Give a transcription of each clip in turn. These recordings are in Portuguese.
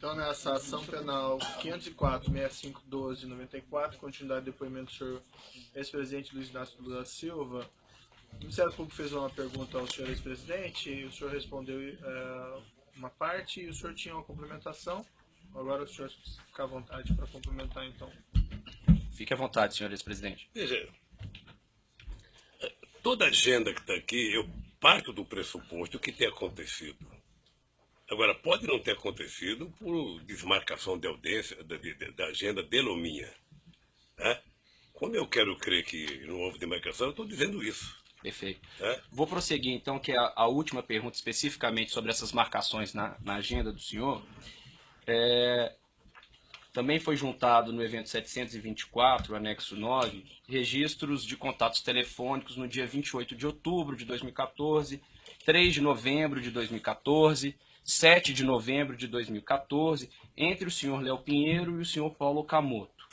Então, nessa ação penal 504-6512-94, continuidade do depoimento do senhor ex-presidente Luiz Inácio Lula da Silva, o Ministério Público fez uma pergunta ao senhor ex-presidente e o senhor respondeu uma parte e o senhor tinha uma complementação. Agora o senhor fica à vontade para complementar, então. Fique à vontade, senhor ex-presidente. Veja, toda a agenda que está aqui, eu parto do pressuposto que tem acontecido. Agora, pode não ter acontecido por desmarcação de audiência da agenda dele ou minha. Tá? Quando eu quero crer que não houve demarcação, eu estou dizendo isso. Perfeito. Tá? Vou prosseguir, então, que é a última pergunta especificamente sobre essas marcações na agenda do senhor. Também foi juntado no evento 724, anexo 9, registros de contatos telefônicos no dia 28 de outubro de 2014, 3 de novembro de 2014, 7 de novembro de 2014, entre o senhor Léo Pinheiro e o senhor Paulo Okamoto.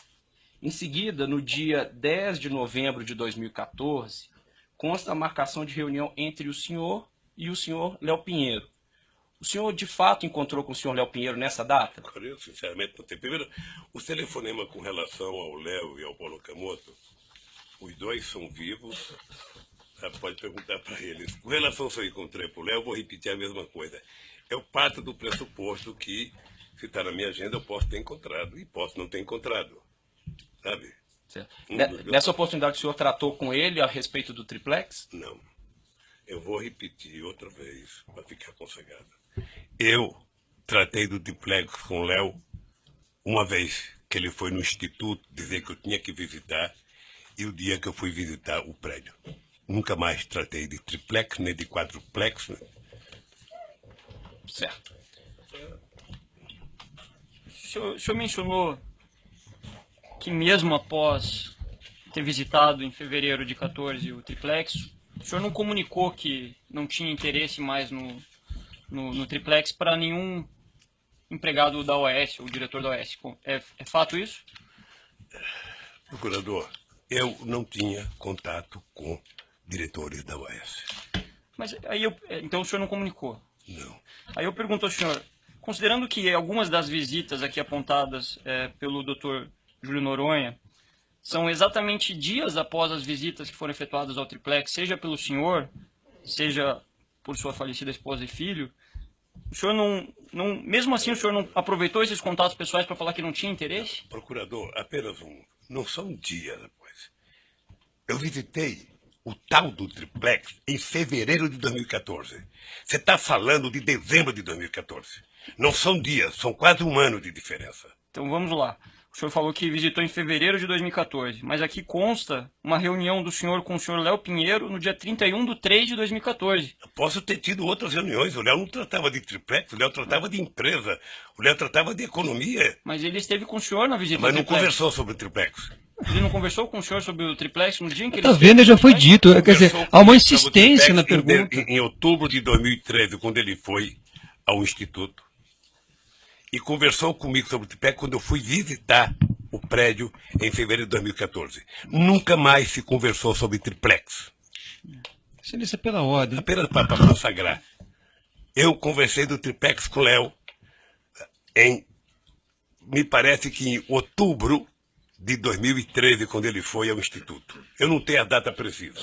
Em seguida, no dia 10 de novembro de 2014, consta a marcação de reunião entre o senhor e o senhor Léo Pinheiro. O senhor, de fato, encontrou com o senhor Léo Pinheiro nessa data? Eu, sinceramente, não tenho. Primeiro, o telefonema com relação ao Léo e ao Paulo Okamoto, os dois são vivos, pode perguntar para eles. Com relação ao que eu encontrei para o Léo, eu vou repetir a mesma coisa. Eu parto do pressuposto que, se está na minha agenda, eu posso ter encontrado e posso não ter encontrado. Sabe? Certo. Nessa oportunidade, o senhor tratou com ele a respeito do triplex? Não. Eu vou repetir outra vez, para ficar consagrado. Eu tratei do triplex com o Léo uma vez que ele foi no instituto dizer que eu tinha que visitar e o dia que eu fui visitar o prédio. Nunca mais tratei de triplex, nem de quadruplex. Né? Certo. O senhor mencionou que mesmo após ter visitado em fevereiro de 14 o triplex, o senhor não comunicou que não tinha interesse mais no triplex para nenhum empregado da OAS, ou diretor da OAS. É fato isso? Procurador, eu não tinha contato com diretores da OAS. Mas aí então o senhor não comunicou? Não. Aí eu pergunto ao senhor, considerando que algumas das visitas aqui apontadas pelo Dr. Júlio Noronha são exatamente dias após as visitas que foram efetuadas ao triplex, seja pelo senhor, seja por sua falecida esposa e filho, o senhor não mesmo assim o senhor não aproveitou esses contatos pessoais para falar que não tinha interesse? Procurador, apenas um. Não são dias depois. Eu visitei o tal do triplex em fevereiro de 2014. Você está falando de dezembro de 2014. Não são dias, são quase um ano de diferença. Então vamos lá. O senhor falou que visitou em fevereiro de 2014, mas aqui consta uma reunião do senhor com o senhor Léo Pinheiro no dia 31/3 de 2014. Eu posso ter tido outras reuniões. O Léo não tratava de triplex, o Léo tratava de empresa, o Léo tratava de economia. Mas ele esteve com o senhor na visita Mas ao não triplex. conversou sobre o triplex. Ele não conversou com o senhor sobre o triplex no dia em que ele Tá vendo? Já foi dito. Quer dizer, há uma insistência na pergunta. Em outubro de 2013, quando ele foi ao Instituto, e conversou comigo sobre o triplex quando eu fui visitar o prédio em fevereiro de 2014. Nunca mais se conversou sobre triplex. Excelência, pela ordem. Apenas para consagrar. Eu conversei do triplex com o Léo me parece que em outubro de 2013, quando ele foi ao Instituto. Eu não tenho a data precisa.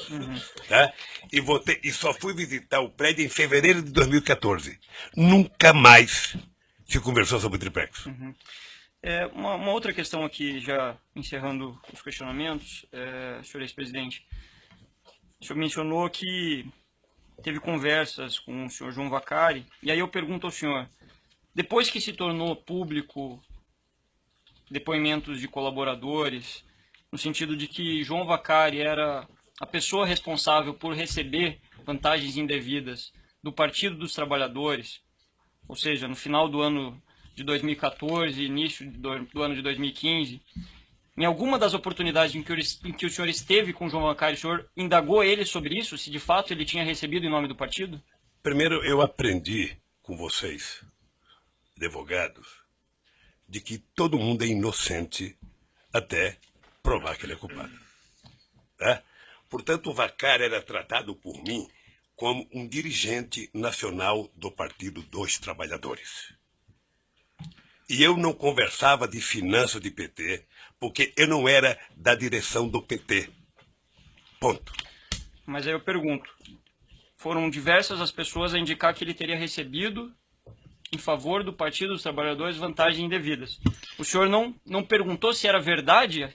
Tá? E só fui visitar o prédio em fevereiro de 2014. Nunca mais se conversou sobre o triplex. Uma outra questão aqui, já encerrando os questionamentos, senhor ex-presidente. O senhor mencionou que teve conversas com o senhor João Vacari, e aí eu pergunto ao senhor, depois que se tornou público depoimentos de colaboradores, no sentido de que João Vacari era a pessoa responsável por receber vantagens indevidas do Partido dos Trabalhadores, ou seja, no final do ano de 2014, início do ano de 2015, em alguma das oportunidades em que o senhor esteve com o João Vacari, o senhor indagou ele sobre isso, se de fato ele tinha recebido em nome do partido? Primeiro, eu aprendi com vocês, advogados, de que todo mundo é inocente até provar que ele é culpado. Tá? Portanto, o Vacari era tratado por mim como um dirigente nacional do Partido dos Trabalhadores. E eu não conversava de finanças de PT, porque eu não era da direção do PT. Ponto. Mas aí eu pergunto, foram diversas as pessoas a indicar que ele teria recebido, em favor do Partido dos Trabalhadores, vantagens indevidas. O senhor não perguntou se era verdade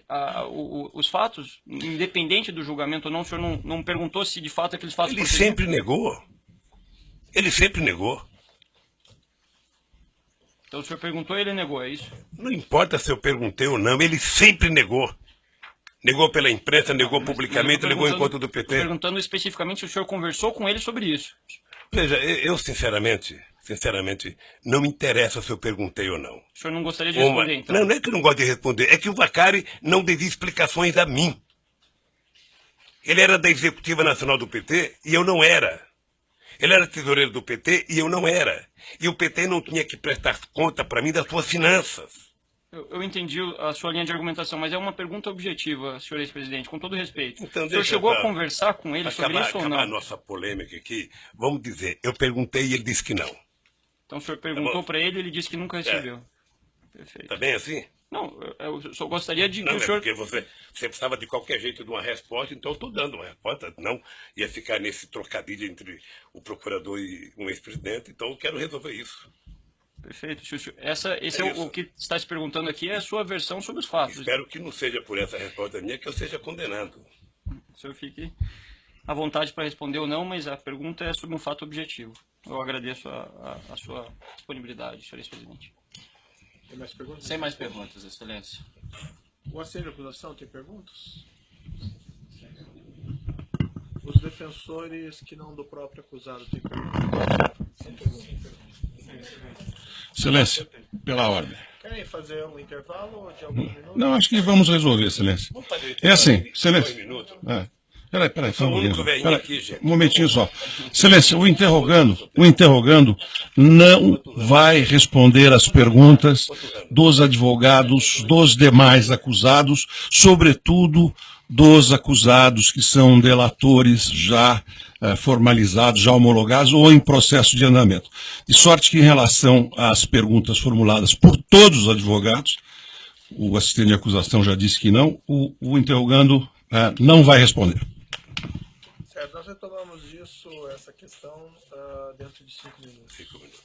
os fatos, independente do julgamento ou não? O senhor não perguntou se de fato aqueles fatos... Ele sempre negou. Ele sempre negou. Então o senhor perguntou e ele negou, é isso? Não importa se eu perguntei ou não, ele sempre negou. Negou pela imprensa, negou publicamente, negou enquanto do PT. Perguntando especificamente se o senhor conversou com ele sobre isso. Veja, eu sinceramente, não me interessa se eu perguntei ou não. O senhor não gostaria de responder, então? Não é que eu não gosto de responder, é que o Vacari não devia explicações a mim. Ele era da Executiva Nacional do PT e eu não era. Ele era tesoureiro do PT e eu não era. E o PT não tinha que prestar conta para mim das suas finanças. Eu entendi a sua linha de argumentação, mas é uma pergunta objetiva, senhor ex-presidente, com todo respeito. Então, o senhor chegou a conversar com ele sobre isso ou não? Acabar a nossa polêmica aqui, vamos dizer, eu perguntei e ele disse que não. Então o senhor perguntou para ele e ele disse que nunca recebeu. Perfeito. Tá bem assim? Não, eu só gostaria de que Não, o senhor... porque você precisava de qualquer jeito de uma resposta, então eu estou dando uma resposta. Não ia ficar nesse trocadilho entre o procurador e um ex-presidente, então eu quero resolver isso. Perfeito, Xúcio. O que está se perguntando aqui é a sua versão sobre os fatos. Espero que não seja por essa resposta minha que eu seja condenado. O senhor fique à vontade para responder ou não, mas a pergunta é sobre um fato objetivo. Eu agradeço a sua disponibilidade, senhor ex-presidente. Tem mais perguntas? Sem mais perguntas, Excelência. O assento de acusação tem perguntas? Os defensores que não do próprio acusado têm perguntas? Excelência, pela ordem. Querem fazer um intervalo de alguns minutos? Não, acho que vamos resolver, Excelência. Vamos fazer É assim, 2 Excelência. minutos. Peraí, sou o único velhinho aqui, gente. um momentinho só. Excelência, o interrogando não vai responder às perguntas dos advogados, dos demais acusados, sobretudo dos acusados que são delatores já formalizados, já homologados ou em processo de andamento. De sorte que, em relação às perguntas formuladas por todos os advogados, o assistente de acusação já disse que não, o interrogando não vai responder. Certo, nós retomamos essa questão dentro de 5 minutos. 5 minutos.